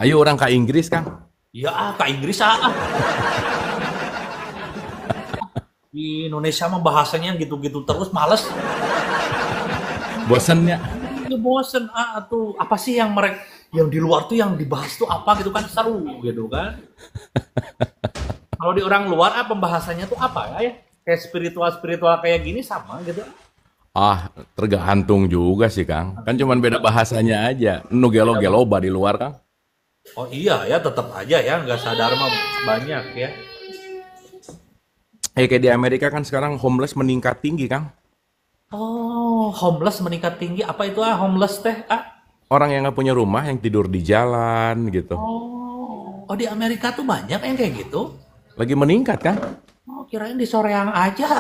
Ayo orang ke Inggris, Kang. Ya ke Inggris Di Indonesia mah bahasanya gitu-gitu terus males. Bosennya. Ya bosen tuh apa sih yang mereka yang di luar tuh yang dibahas tuh apa gitu kan seru gitu kan. Kalau di orang luar pembahasannya tuh apa ya? Kayak spiritual kayak gini sama gitu. Tergantung juga sih, Kang. Kan cuman beda bahasanya aja. Nu gelo-geloba di luar, Kang. Oh iya ya tetap aja ya nggak sadar mah banyak ya. Kayak di Amerika kan sekarang homeless meningkat tinggi, Kang. Oh homeless meningkat tinggi apa itu homeless teh Orang yang nggak punya rumah, yang tidur di jalan gitu. Oh di Amerika tuh banyak yang kayak gitu. Lagi meningkat, kan? Oh kirain di Soreang aja.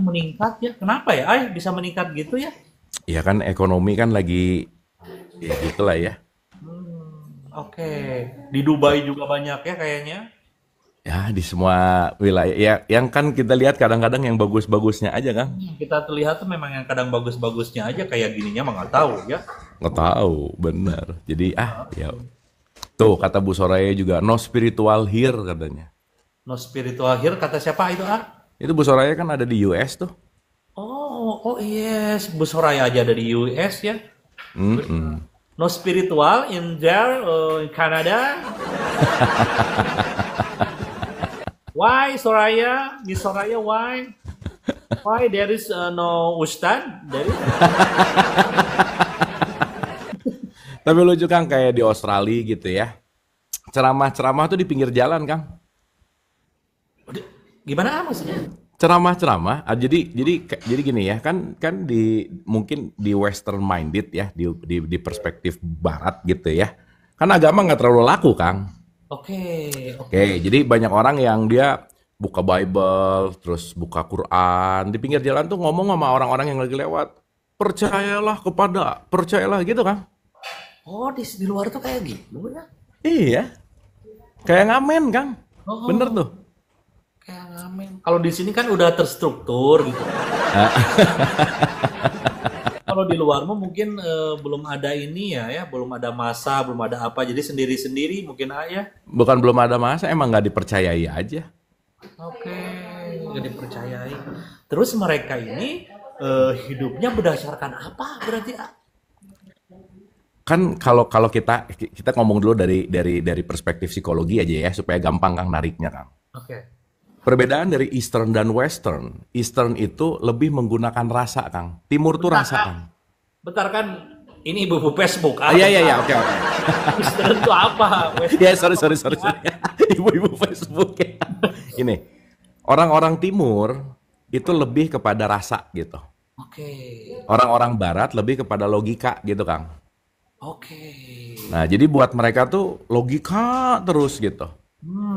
Meningkat ya kenapa ya bisa meningkat gitu ya. Ya kan ekonomi kan lagi, ya gitulah ya. Oke di Dubai juga banyak ya kayaknya. Ya di semua wilayah. Ya yang kan kita lihat kadang-kadang yang bagus-bagusnya aja, Kang. Kita terlihat tuh memang yang kadang bagus-bagusnya aja kayak gininya mah nggak tahu ya. Nggak tahu, bener. Jadi ya. Tuh kata Bu Soraya juga, no spiritual here katanya. No spiritual here kata siapa itu Itu Bu Soraya kan ada di US tuh. Oh yes, Bu Soraya aja ada di US ya. Mm-mm. No spiritual in there in Canada. Why Soraya? Miss Soraya why? Why there is no Ustad? There is... Tapi lucu, Kang, kayak di Australia gitu ya. Ceramah-ceramah tuh di pinggir jalan, Kang. Gimana maksudnya? Ceramah-ceramah, jadi gini ya, kan mungkin di Western minded ya, di perspektif Barat gitu ya, kan agama nggak terlalu laku, Kang. Oke, jadi banyak orang yang dia buka Bible, terus buka Quran di pinggir jalan tuh ngomong sama orang-orang yang lagi lewat, percayalah gitu, Kang. Oh di luar tuh kayak gitu ya? Iya, kayak ngamen, Kang. Oh, Bener tuh. kayak ngamen. Kalau di sini kan udah terstruktur gitu. Kalau di luar mah mungkin belum ada ini ya, belum ada masa, belum ada apa, jadi sendiri-sendiri mungkin ya. Bukan belum ada masa, emang nggak dipercayai aja. Oke, nggak dipercayai. Terus mereka ini hidupnya berdasarkan apa berarti? Kan kalau kita ngomong dulu dari perspektif psikologi aja ya, supaya gampang, Kang, nariknya, Kang. Oke. Perbedaan dari Eastern dan Western. Eastern itu lebih menggunakan rasa, Kang. Timur tuh rasa, Kang. Bentar kan, ini ibu Facebook. Iya, oke. Eastern itu apa? Ya, sorry. Ibu-ibu Facebook ya. Ini, orang-orang Timur itu lebih kepada rasa gitu. Oke. Orang-orang Barat lebih kepada logika gitu, Kang. Oke. Nah, jadi buat mereka tuh logika terus gitu.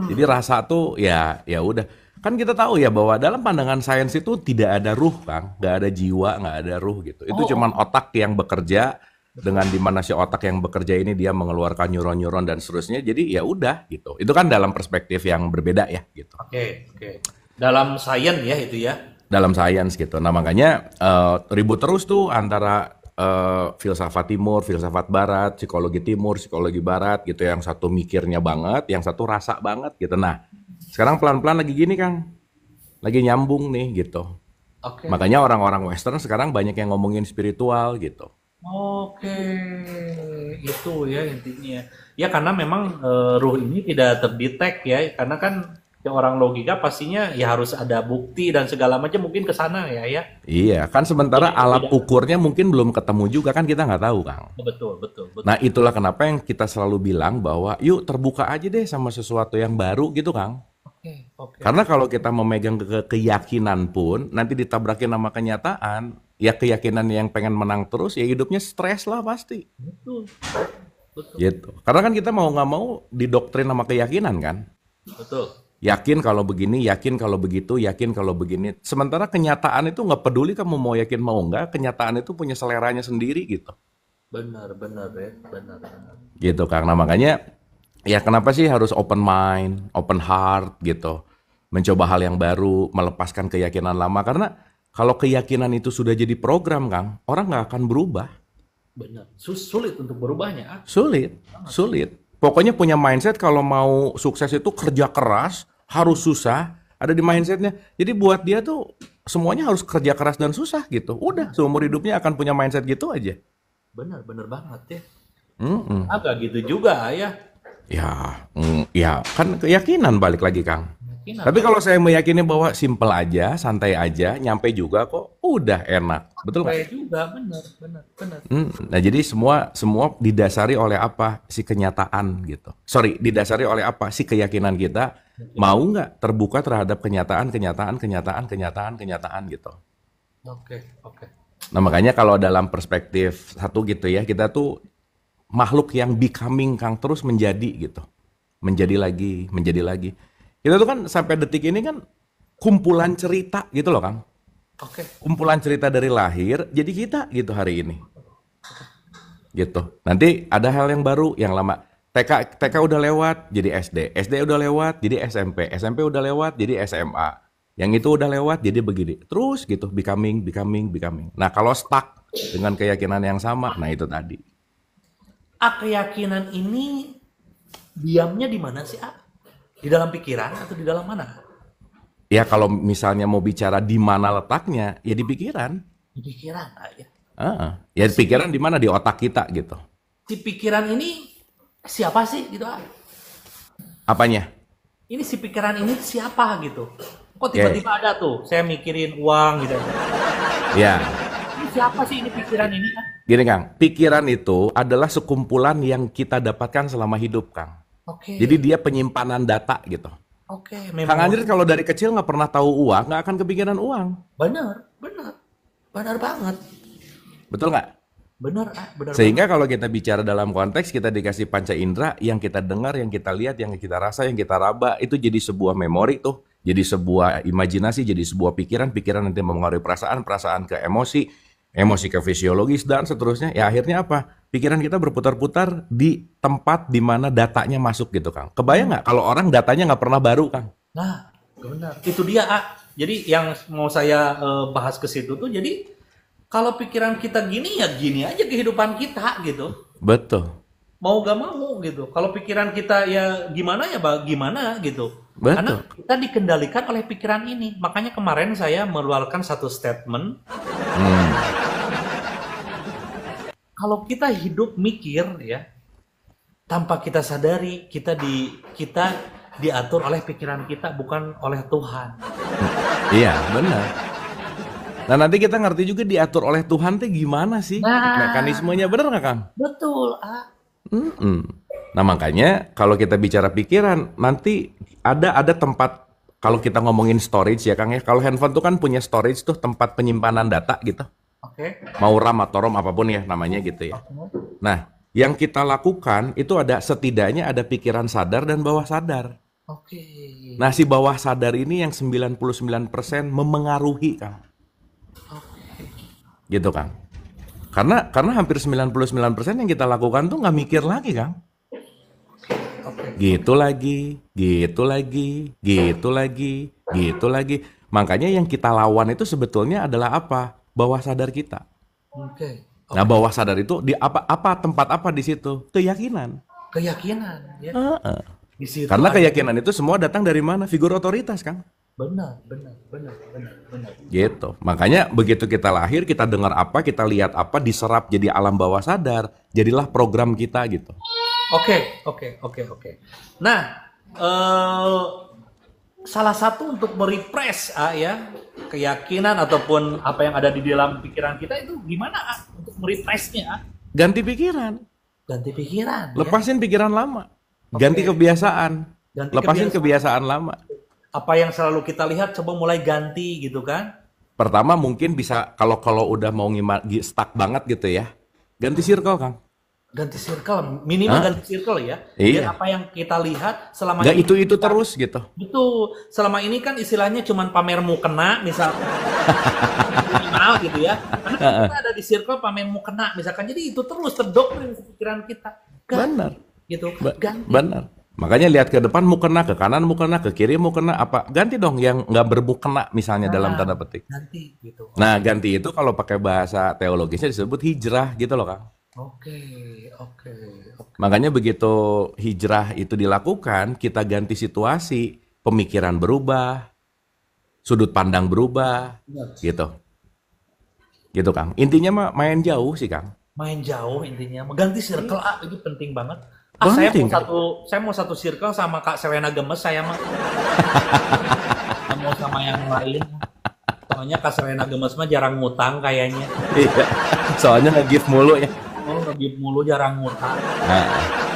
Jadi rasa tuh ya udah. Kan kita tahu ya bahwa dalam pandangan sains itu tidak ada ruh, Kang. Nggak ada jiwa, nggak ada ruh gitu. Itu cuman otak yang bekerja, dengan dimana si otak yang bekerja ini dia mengeluarkan neuron-neuron dan seterusnya. Jadi ya udah gitu. Itu kan dalam perspektif yang berbeda ya gitu. Oke. Dalam sains ya itu ya. Dalam sains gitu. Nah makanya ribut terus tuh antara filsafat timur, filsafat barat, psikologi timur, psikologi barat gitu. Yang satu mikirnya banget, yang satu rasa banget gitu. Nah, sekarang pelan-pelan lagi gini, Kang. Lagi nyambung nih gitu. Oke. Makanya orang-orang Western sekarang banyak yang ngomongin spiritual gitu. Oke, itu ya intinya. Ya karena memang ruh ini tidak terdetek ya, karena kan ya orang logika pastinya ya harus ada bukti dan segala macam mungkin ke sana ya. Iya, kan sementara alat ukurnya mungkin belum ketemu juga, kan kita nggak tahu, Kang. Betul. Nah itulah kenapa yang kita selalu bilang bahwa yuk terbuka aja deh sama sesuatu yang baru gitu, Kang. Oke. Karena kalau kita memegang keyakinan pun nanti ditabrakin sama kenyataan, ya keyakinan yang pengen menang terus ya hidupnya stres lah pasti. Betul. Gitu. Karena kan kita mau nggak mau didoktrin sama keyakinan kan. Betul. Yakin kalau begini, yakin kalau begitu, yakin kalau begini. Sementara kenyataan itu nggak peduli kamu mau yakin mau nggak, kenyataan itu punya seleranya sendiri gitu. Benar ya, benar. Gitu, karena makanya ya kenapa sih harus open mind, open heart gitu. Mencoba hal yang baru, melepaskan keyakinan lama. Karena kalau keyakinan itu sudah jadi program, Kang, orang nggak akan berubah. Benar. Sulit untuk berubahnya. Sulit, sulit. Pokoknya punya mindset kalau mau sukses itu kerja keras, harus susah, ada di mindsetnya. Jadi buat dia tuh semuanya harus kerja keras dan susah gitu. Udah, seumur hidupnya akan punya mindset gitu aja. Benar, benar banget ya. Mm-mm. Agak gitu juga ya. Ya kan keyakinan balik lagi Kang. Yakin Tapi kalau saya meyakini bahwa simple aja, santai aja, nyampe juga kok, udah enak. Betul nggak? saya juga, benar, benar, benar. Nah jadi semua didasari oleh apa? Si kenyataan gitu. Sorry, didasari oleh apa? Si keyakinan kita. Mau nggak terbuka terhadap kenyataan gitu. Oke, oke. Nah makanya kalau dalam perspektif satu gitu ya, kita tuh makhluk yang becoming Kang, terus menjadi gitu. Menjadi lagi, menjadi lagi. Kita tuh kan sampai detik ini kan kumpulan cerita gitu loh Kang. Oke. Kumpulan cerita dari lahir, jadi kita gitu hari ini. Gitu. Nanti ada hal yang baru, yang lama. TK udah lewat, jadi SD. SD udah lewat, jadi SMP. SMP udah lewat, jadi SMA. Yang itu udah lewat, jadi begini. Terus gitu, becoming. Nah kalau stuck dengan keyakinan yang sama, nah itu tadi. Keyakinan ini diamnya di mana sih, Di dalam pikiran atau di dalam mana? Ya kalau misalnya mau bicara di mana letaknya, ya di pikiran. Di pikiran, ya. Ya di pikiran di mana? Di otak kita gitu. Si pikiran ini siapa sih gitu, Apanya? Ini si pikiran ini siapa gitu? Kok tiba-tiba ada tuh, saya mikirin uang gitu. Ya. Ini siapa sih ini pikiran ini, Gini Kang, pikiran itu adalah sekumpulan yang kita dapatkan selama hidup Kang. Oke. Jadi dia penyimpanan data gitu. Oke, Kang Andri kalau dari kecil nggak pernah tahu uang, nggak akan kepikiran uang. Benar banget. Betul nggak? Benar Sehingga kalau kita bicara dalam konteks kita dikasih panca indera, yang kita dengar, yang kita lihat, yang kita rasa, yang kita raba, itu jadi sebuah memori tuh. Jadi sebuah imajinasi, jadi sebuah pikiran nanti mempengaruhi perasaan ke emosi ke fisiologis, dan seterusnya. Ya akhirnya apa? Pikiran kita berputar-putar di tempat di mana datanya masuk gitu Kang. Kebayang nggak kalau orang datanya nggak pernah baru Kang? Nah, benar. Itu dia, Jadi yang mau saya bahas ke situ tuh, jadi kalau pikiran kita gini ya gini aja kehidupan kita gitu. Betul. Mau gak mau gitu. Kalau pikiran kita ya gimana gimana gitu. Betul. Karena kita dikendalikan oleh pikiran ini. Makanya kemarin saya mengeluarkan satu statement. Kalau kita hidup mikir ya, tanpa kita sadari kita diatur oleh pikiran kita, bukan oleh Tuhan. Iya, benar. Nah nanti kita ngerti juga diatur oleh Tuhan tuh gimana sih mekanismenya, bener nggak Kang? Betul, Nah makanya kalau kita bicara pikiran, nanti ada tempat, kalau kita ngomongin storage ya Kang ya, kalau handphone tuh kan punya storage tuh, tempat penyimpanan data gitu. Oke. Mau RAM atau ROM apapun ya namanya gitu ya. Nah yang kita lakukan itu setidaknya ada pikiran sadar dan bawah sadar. Oke. Nah si bawah sadar ini yang 99% memengaruhi Kang. Gitu Kang. Karena hampir 99% yang kita lakukan tuh nggak mikir lagi Kang. Gitu lagi. Makanya yang kita lawan itu sebetulnya adalah apa? Bawah sadar kita. Nah bawah sadar itu di tempat apa di situ? Keyakinan ya. Di situ karena keyakinan itu semua datang dari mana? Figur otoritas Kang. Benar. Gitu. Makanya begitu kita lahir, kita dengar apa, kita lihat apa, diserap jadi alam bawah sadar, jadilah program kita gitu. Oke. Nah, salah satu untuk merepress ya keyakinan ataupun apa yang ada di dalam pikiran kita itu gimana untuk merepressnya? Ganti pikiran. Lepasin pikiran lama. Ganti kebiasaan. Lepasin kebiasaan lama. Apa yang selalu kita lihat coba mulai ganti gitu kan? Pertama mungkin bisa kalau udah mau stuck banget gitu ya, ganti circle Kang. Ganti circle, minimal ganti circle ya. Iya. Biar apa yang kita lihat selama ini itu kita, terus gitu. Betul. Selama ini kan istilahnya cuman pamermu kena misal. Minimal gitu ya. Karena kita ada di circle pamermu kena misalkan. Jadi itu terus terdoktrin pikiran kita. Benar. Gitu. Ganti. Benar. Makanya lihat ke depan mau kena, ke kanan mau kena, ke kiri mau kena, apa ganti dong yang nggak bermukena misalnya dalam tanda petik. Ganti gitu. Nah ganti itu kalau pakai bahasa teologisnya disebut hijrah gitu loh Kang. Oke, oke, oke. Makanya begitu hijrah itu dilakukan, kita ganti situasi, pemikiran berubah, sudut pandang berubah, Benar. gitu. Gitu, Kang. Intinya mah main jauh sih, Kang. Main jauh intinya, mengganti circle itu penting banget. Penting, Kang. Saya mau satu circle sama Kak Selena Gemes saya mah. Nggak mau sama yang lain. Soalnya Kak Selena Gemes mah jarang ngutang kayaknya. Iya. Soalnya nge-give mulu ya. Oh, nge-give mulu jarang ngutang. Nah,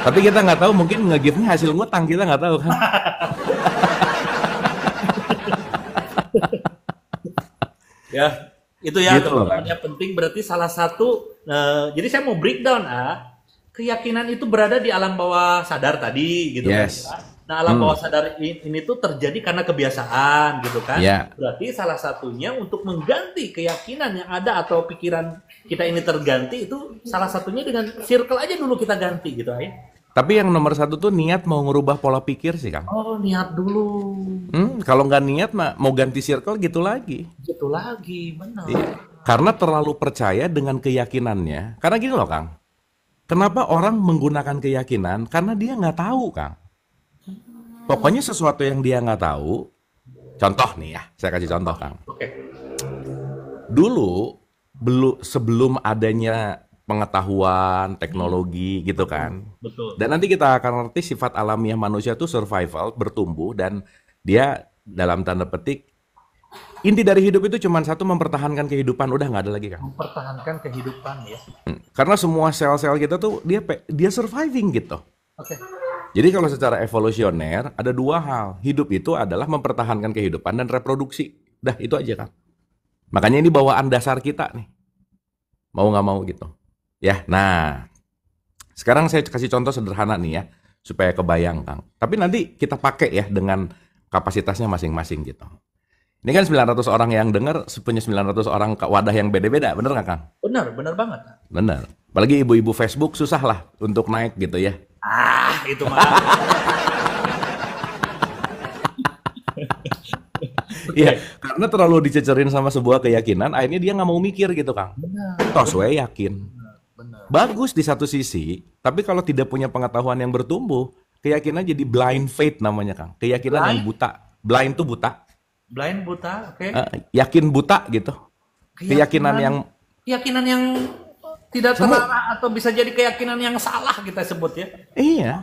tapi kita nggak tahu, mungkin nge-give-nya hasil ngutang, kita nggak tahu, kan. Ya, itu ya Gitu loh, Kang. teman-teman yang penting berarti salah satu jadi saya mau breakdown keyakinan itu berada di alam bawah sadar tadi gitu kan. Yes. Nah, alam bawah sadar ini tuh terjadi karena kebiasaan gitu kan. Ya. Berarti salah satunya untuk mengganti keyakinan yang ada atau pikiran kita ini terganti itu salah satunya dengan circle aja dulu kita ganti gitu ya. Tapi yang nomor satu tuh niat mau ngerubah pola pikir sih, Kang. Oh, niat dulu. Kalau nggak niat mah mau ganti circle gitu lagi. Gitu lagi, benar. Iya. Karena terlalu percaya dengan keyakinannya. Karena gini loh, Kang. Kenapa orang menggunakan keyakinan? Karena dia nggak tahu, Kang. Pokoknya sesuatu yang dia nggak tahu. Contoh nih ya, saya kasih contoh, Kang. Oke. Dulu, sebelum adanya pengetahuan, teknologi gitu kan. Betul. Dan nanti kita akan ngerti sifat alamiah manusia itu survival, bertumbuh, dan dia dalam tanda petik, inti dari hidup itu cuma satu, mempertahankan kehidupan, udah nggak ada lagi, Kang. Mempertahankan kehidupan ya. Karena semua sel-sel kita tuh dia surviving gitu. Oke. Jadi kalau secara evolusioner ada dua hal, hidup itu adalah mempertahankan kehidupan dan reproduksi. Dah itu aja, Kang. Makanya ini bawaan dasar kita nih, mau nggak mau gitu. Ya, nah sekarang saya kasih contoh sederhana nih ya, supaya kebayang, Kang. Tapi nanti kita pakai ya dengan kapasitasnya masing-masing gitu. Ini kan 900 orang yang dengar, punya 900 orang wadah yang beda-beda, bener nggak, Kang? Benar, benar banget. Bener. Apalagi ibu-ibu Facebook susah lah untuk naik gitu ya. Itu mah. Iya, karena terlalu dicecerin sama sebuah keyakinan, akhirnya dia nggak mau mikir gitu, Kang. Benar, Tos we yakin. benar. Bagus di satu sisi, tapi kalau tidak punya pengetahuan yang bertumbuh, keyakinan jadi blind faith namanya, Kang. Keyakinan yang Blind? buta. Blind tuh buta. Blind buta, oke. Yakin buta gitu. Keyakinan yang keyakinan yang tidak Semua- terarah atau bisa jadi keyakinan yang salah kita sebut ya. iya.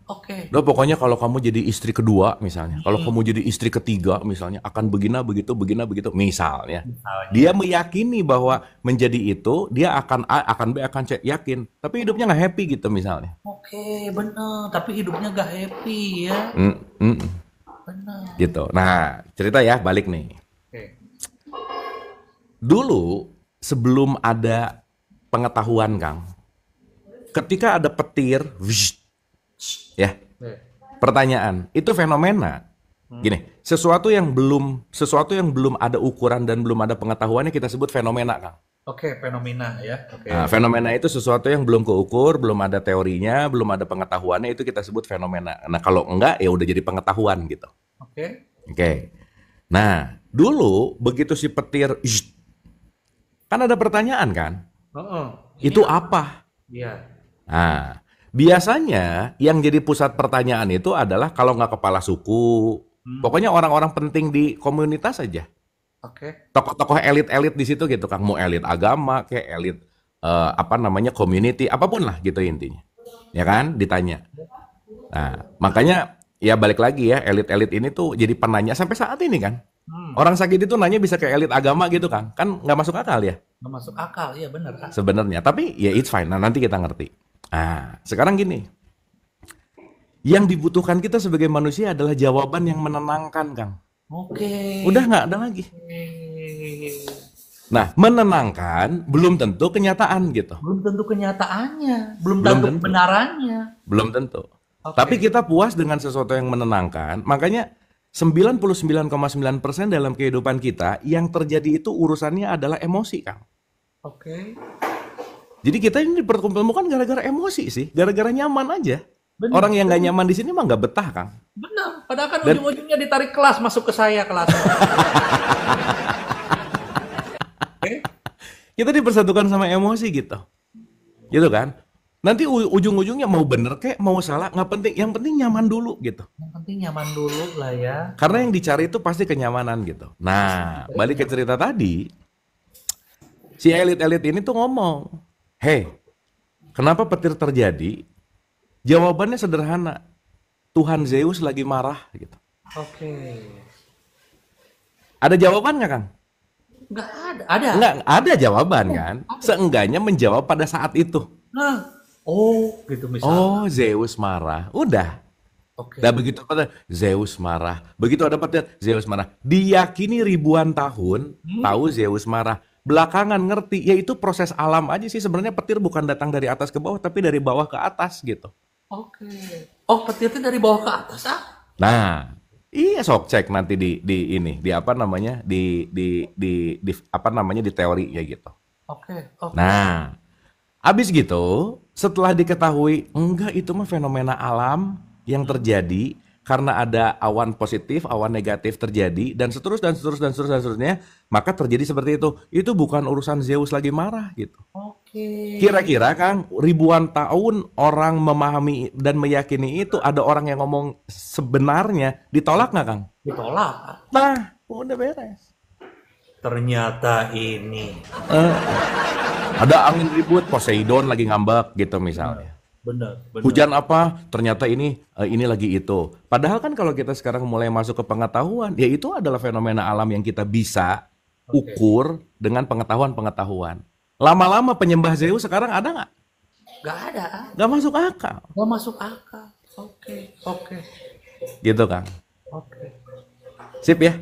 Oke. Udah pokoknya kalau kamu jadi istri kedua misalnya, kalau kamu jadi istri ketiga misalnya akan begina begitu misalnya. Misalnya. Dia meyakini bahwa menjadi itu dia akan A, akan B, akan C, yakin. Tapi hidupnya nggak happy gitu misalnya. Oke, benar. Tapi hidupnya gak happy ya. Mm, mm, Benar. gitu. Nah, cerita ya balik nih. Oke. Dulu sebelum ada pengetahuan, Kang, ketika ada petir, wsh, ya, Oke. pertanyaan, itu fenomena. Gini, sesuatu yang belum ada ukuran dan belum ada pengetahuannya kita sebut fenomena, Kang. Oke, fenomena ya. Oke. Nah, fenomena itu sesuatu yang belum keukur, belum ada teorinya, belum ada pengetahuannya, itu kita sebut fenomena. Nah, kalau enggak ya udah jadi pengetahuan gitu. Oke. Oke. Nah, dulu begitu si petir, wsh, kan ada pertanyaan kan? Heeh. Itu apa? Iya. Nah, biasanya yang jadi pusat pertanyaan itu adalah kalau nggak kepala suku, pokoknya orang-orang penting di komunitas aja. Oke. Tokoh-tokoh elit-elit di situ gitu, Kang. Mau elit agama, kayak elit community, apapun lah gitu intinya. Ya kan, ditanya. Nah, makanya ya balik lagi ya, elit-elit ini tuh jadi penanya sampai saat ini kan. Orang sakit itu nanya bisa ke elit agama gitu, Kang. Kan nggak masuk akal ya Nggak masuk akal, ya benar. sebenarnya. Tapi ya it's fine. Nah, nanti kita ngerti. Nah, sekarang gini. Yang dibutuhkan kita sebagai manusia adalah jawaban yang menenangkan, Kang. Oke. Udah nggak ada lagi. Nah, menenangkan belum tentu kenyataan gitu. Belum tentu kenyataannya, belum Belum tentu tentu. kebenarannya. Belum tentu. Oke. Tapi kita puas dengan sesuatu yang menenangkan. Makanya 99,9% dalam kehidupan kita yang terjadi itu urusannya adalah emosi, Kang. Oke. Jadi kita ini dipertemukan gara-gara emosi sih, gara-gara nyaman aja. Benar. Orang yang nggak nyaman di sini mah nggak betah, Kang. Benar. Padahal kan Dan- ujung-ujungnya ditarik kelas masuk ke saya kelas. Oke. Kita dipersatukan sama emosi gitu. gitu kan? Nanti ujung-ujungnya mau bener kek, mau salah, nggak penting. Yang penting nyaman dulu gitu. Yang penting nyaman dulu lah ya. Karena yang dicari itu pasti kenyamanan gitu. Nah, balik ke cerita tadi, si elit-elit ini tuh ngomong, "Hei, kenapa petir terjadi?" Jawabannya sederhana, Tuhan Zeus lagi marah gitu. Oke. Ada jawaban nggak, Kang? Nggak ada. Ada. Nggak ada jawaban kan? Seenggaknya menjawab pada saat itu. Nah. Oh, gitu misalnya. Oh, Zeus marah. Udah. Oke. Nah begitu pada Zeus marah. Begitu ada petir, Zeus marah. Diyakini ribuan tahun, tahu Zeus marah. Belakangan ngerti, ya itu proses alam aja sih. Sebenarnya petir bukan datang dari atas ke bawah, tapi dari bawah ke atas gitu. Oke. Oh, petirnya dari bawah ke atas ah? Nah, iya sok cek nanti di ini, di apa namanya, di apa namanya di teori ya gitu. Oke. Oke. Nah, abis gitu, setelah diketahui enggak itu mah fenomena alam yang terjadi karena ada awan positif, awan negatif terjadi dan seterusnya, maka terjadi seperti itu. Itu bukan urusan Zeus lagi marah gitu. Oke. Kira-kira Kang, ribuan tahun orang memahami dan meyakini itu, ada orang yang ngomong sebenarnya, ditolak nggak Kang? Ditolak. Nah, udah beres. Ternyata ini. Ada angin ribut, Poseidon lagi ngambek gitu misalnya. Benar. Hujan apa? Ternyata ini lagi itu. Padahal kan kalau kita sekarang mulai masuk ke pengetahuan, ya itu adalah fenomena alam yang kita bisa ukur dengan pengetahuan-pengetahuan. Lama-lama penyembah Zeus sekarang ada nggak? Nggak ada. Nggak masuk akal. Nggak masuk akal. Oke. Oke. Gitu Kang. Oke. Sip ya?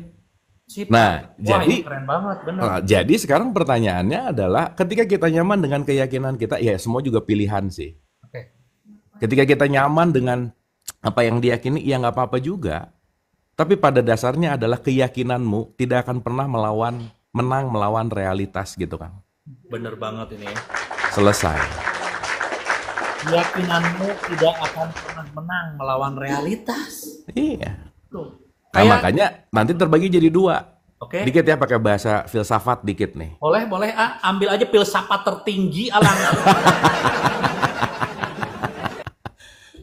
Sip. Nah, Wah, jadi ini keren banget, benar. jadi sekarang pertanyaannya adalah ketika kita nyaman dengan keyakinan kita, ya semua juga pilihan sih. Oke. Ketika kita nyaman dengan apa yang diyakini, ya nggak apa-apa juga. Tapi pada dasarnya adalah keyakinanmu tidak akan pernah menang melawan realitas gitu Kang. Bener banget ini. Selesai. Keyakinanmu tidak akan pernah menang melawan realitas. Iya. Tuh. Nah, makanya nanti terbagi jadi dua. Oke. Dikit ya pakai bahasa filsafat dikit nih. Boleh ah, ambil aja filsafat tertinggi alang.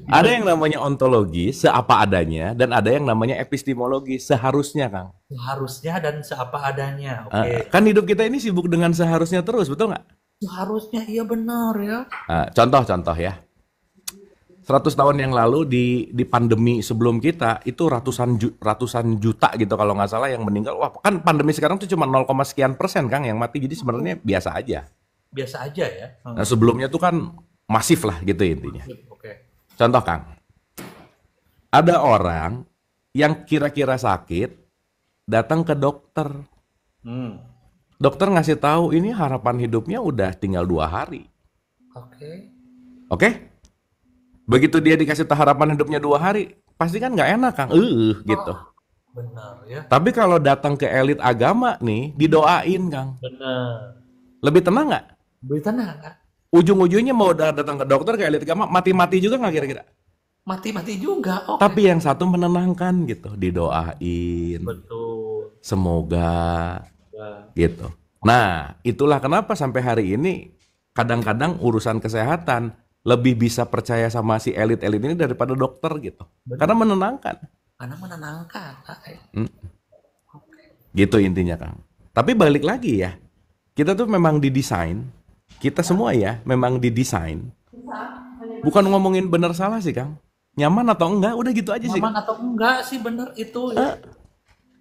Ada yang namanya ontologi, seapa adanya, dan ada yang namanya epistemologi, seharusnya Kang. Seharusnya dan seapa adanya. Oke. Kan hidup kita ini sibuk dengan seharusnya terus, betul nggak? Seharusnya iya benar ya. Contoh ya. 100 tahun yang lalu di pandemi sebelum kita itu ratusan juta gitu kalau nggak salah yang meninggal. Wah, kan pandemi sekarang tuh cuma 0, sekian persen Kang yang mati. Jadi sebenarnya biasa aja. Biasa aja ya. Nah, sebelumnya tuh kan masif lah gitu intinya. Oke. Contoh Kang. Ada orang yang kira-kira sakit datang ke dokter. Dokter ngasih tahu ini harapan hidupnya udah tinggal 2 hari. Oke. Oke? Begitu dia dikasih tahu harapan hidupnya 2 hari, pasti kan nggak enak Kang, gitu. Benar ya. Tapi kalau datang ke elit agama nih, didoain Kang. Benar. Lebih tenang nggak? Lebih tenang kan? Ujung-ujungnya mau datang ke dokter ke elit agama, mati-mati juga nggak kira-kira? Mati-mati juga. Oke. Tapi yang satu menenangkan gitu, didoain. Betul. Semoga Ya. gitu. Nah, itulah kenapa sampai hari ini kadang-kadang urusan kesehatan lebih bisa percaya sama si elit-elit ini daripada dokter gitu. Benar. Karena menenangkan. Karena menenangkan. Gitu intinya Kang. Tapi balik lagi ya, kita tuh memang didesain, kita semua ya memang didesain. Bukan ngomongin benar salah sih Kang. Nyaman atau enggak, udah gitu aja sih. Nyaman atau enggak sih bener itu ya.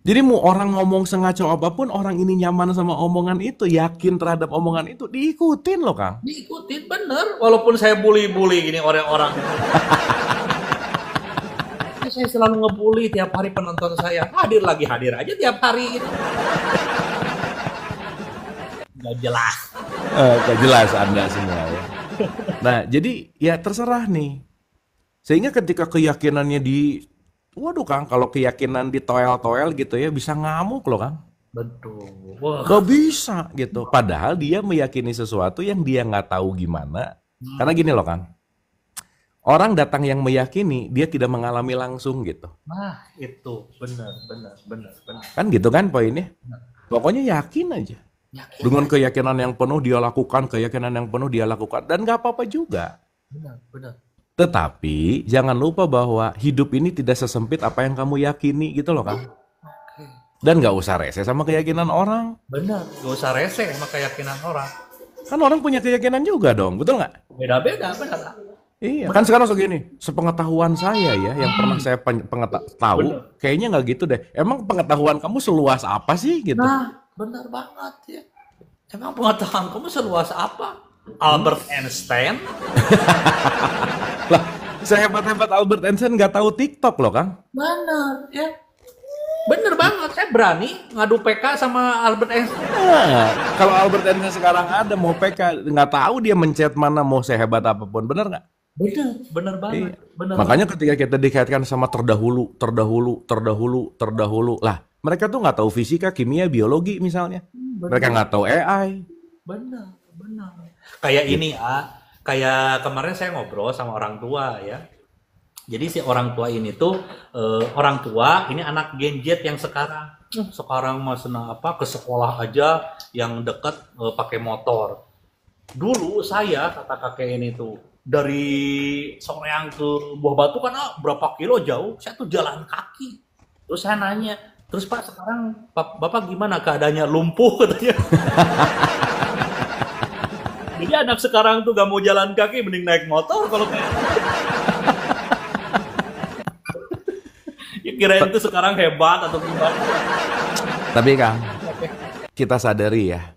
Jadi mau orang ngomong sengaco apapun, orang ini nyaman sama omongan itu, yakin terhadap omongan itu, diikutin loh Kang. Diikutin bener. Walaupun saya bully-bully gini orang-orang. Saya selalu ngebully tiap hari penonton saya. Hadir aja tiap hari gitu. Gak jelas. Gak jelas Anda semua ya. Nah jadi ya terserah nih. Sehingga ketika keyakinannya waduh Kang, kalau keyakinan ditoel-toel gitu ya bisa ngamuk loh Kang. Betul. Wah. Gak bisa gitu. Padahal dia meyakini sesuatu yang dia nggak tahu gimana. Karena gini loh Kang. Orang datang yang meyakini, dia tidak mengalami langsung gitu. Nah itu benar. Kan gitu kan poinnya. Pokoknya yakin aja. Yakin. Dengan keyakinan yang penuh dia lakukan, keyakinan yang penuh dia lakukan. Dan nggak apa-apa juga. Benar, benar. Tetapi jangan lupa bahwa hidup ini tidak sesempit apa yang kamu yakini gitu loh Kang. Oke. Dan nggak usah rese sama keyakinan orang. Benar, gak usah rese sama keyakinan orang. Kan orang punya keyakinan juga dong, betul nggak? Beda-beda, benar. Iya, kan sekarang segini, sepengetahuan saya ya, yang pernah saya tahu, Bener. kayaknya nggak gitu deh. Emang pengetahuan kamu seluas apa sih gitu? Nah, benar banget ya. Emang pengetahuan kamu seluas apa? Albert Einstein? Lah, sehebat-hebat Albert Einstein nggak tahu TikTok loh, Kang. Benar, ya. Bener banget, saya berani ngadu PK sama Albert Einstein. Nah, kalau Albert Einstein sekarang ada mau PK, nggak tahu dia mencet mana mau sehebat apapun, bener nggak? Bener banget. Iya. Bener Makanya ketika kita dikaitkan sama terdahulu, lah mereka tuh nggak tahu fisika, kimia, biologi misalnya. banget. Mereka nggak tahu AI. Bener. Kayak ini kayak kemarin saya ngobrol sama orang tua ya. Jadi si orang tua ini tuh orang tua ini anak Gen Z yang sekarang mas ke sekolah aja yang dekat pakai motor. Dulu saya kata kakek ini tuh dari Soreang ke Buah Batu kan berapa kilo jauh, saya tuh jalan kaki. Terus saya nanya, terus Pak sekarang Bapak gimana keadaannya, lumpuh katanya. Jadi anak sekarang tuh gak mau jalan kaki, mending naik motor kalau kayak. Ya kirain tuh sekarang hebat atau gimana. Tapi Kang, kita sadari ya,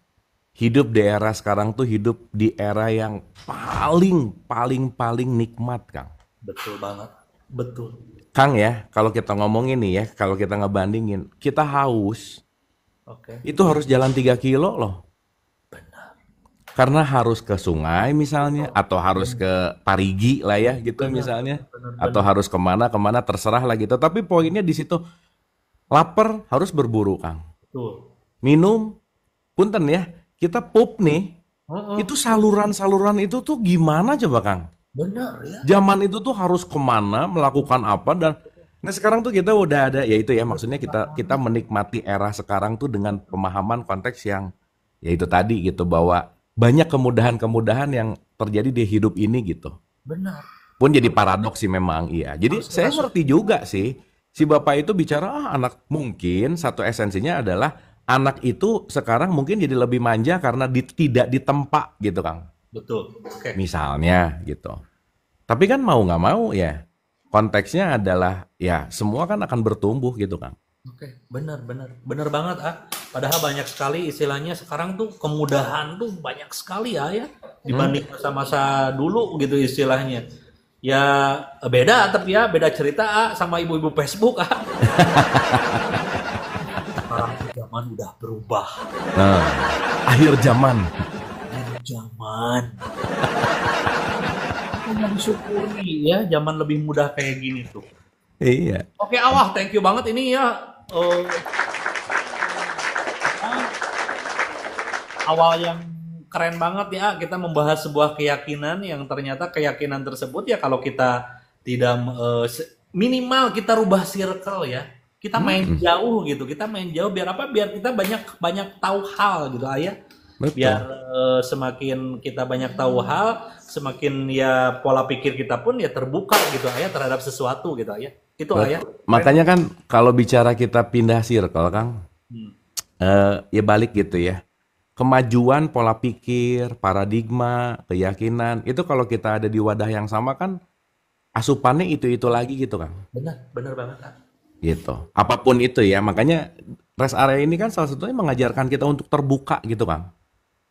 hidup di era sekarang tuh hidup di era yang paling nikmat, Kang. Betul banget, betul. Kang ya, kalau kita ngomongin nih ya, kalau kita ngebandingin, kita haus, Oke. itu harus jalan 3 kilo loh. Benar. Karena harus ke sungai misalnya, atau harus ke Parigi lah ya gitu misalnya. Atau harus kemana terserah lah gitu. Tapi poinnya di situ, lapar harus berburu Kang. Betul. Minum, punten ya, kita pup nih, itu saluran-saluran itu tuh gimana coba Kang? Benar ya. Zaman itu tuh harus kemana, melakukan apa, dan nah sekarang tuh kita udah ada, ya itu ya maksudnya kita menikmati era sekarang tuh dengan pemahaman konteks yang ya itu tadi gitu, bahwa banyak kemudahan-kemudahan yang terjadi di hidup ini gitu. Benar. Pun jadi paradoks sih memang, iya. Jadi saya ngerti juga sih, si bapak itu bicara anak, mungkin satu esensinya adalah anak itu sekarang mungkin jadi lebih manja karena tidak ditempa gitu Kang. Betul. Oke. Misalnya gitu. Tapi kan mau nggak mau ya, konteksnya adalah ya semua kan akan bertumbuh gitu Kang. Oke, benar banget Padahal banyak sekali istilahnya sekarang tuh kemudahan tuh banyak sekali ya dibanding masa-masa dulu gitu istilahnya. Ya beda tapi ya beda cerita sama ibu-ibu Facebook Sekarang zaman udah berubah. Nah, akhir zaman. Kita disyukuri ya zaman lebih mudah kayak gini tuh. Iya. Oke Awah, thank you banget ini ya. Awal yang keren banget ya, kita membahas sebuah keyakinan yang ternyata keyakinan tersebut ya kalau kita tidak minimal kita rubah circle ya. Kita main jauh gitu, kita main jauh biar apa? Biar kita banyak tahu hal gitu Ayah. Betul. Biar semakin kita banyak tahu hal, semakin ya pola pikir kita pun ya terbuka gitu Ayah terhadap sesuatu gitu Ayah. Itu Ayah. Makanya kan kalau bicara kita pindah circle Kang, ya balik gitu ya. Kemajuan pola pikir, paradigma, keyakinan, itu kalau kita ada di wadah yang sama kan asupannya itu lagi gitu Kang. Benar banget Kang. Gitu. Apapun itu ya, makanya rest area ini kan salah satunya mengajarkan kita untuk terbuka gitu Kang.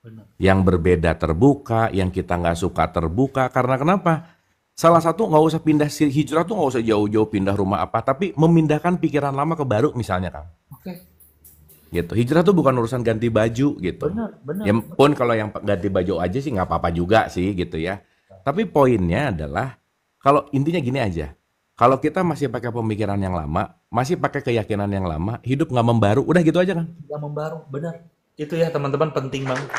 Benar. Yang berbeda terbuka, yang kita nggak suka terbuka. Karena kenapa? Salah satu nggak usah pindah hijrah tuh nggak usah jauh-jauh pindah rumah apa, tapi memindahkan pikiran lama ke baru misalnya Kang. Oke. Gitu. Hijrah tuh bukan urusan ganti baju gitu. Benar. Ya pun kalau yang ganti baju aja sih nggak apa-apa juga sih gitu ya. Tapi poinnya adalah kalau intinya gini aja. Kalau kita masih pakai pemikiran yang lama, masih pakai keyakinan yang lama, hidup nggak membaru, udah gitu aja kan? Nggak membaru, benar. Itu ya teman-teman penting banget.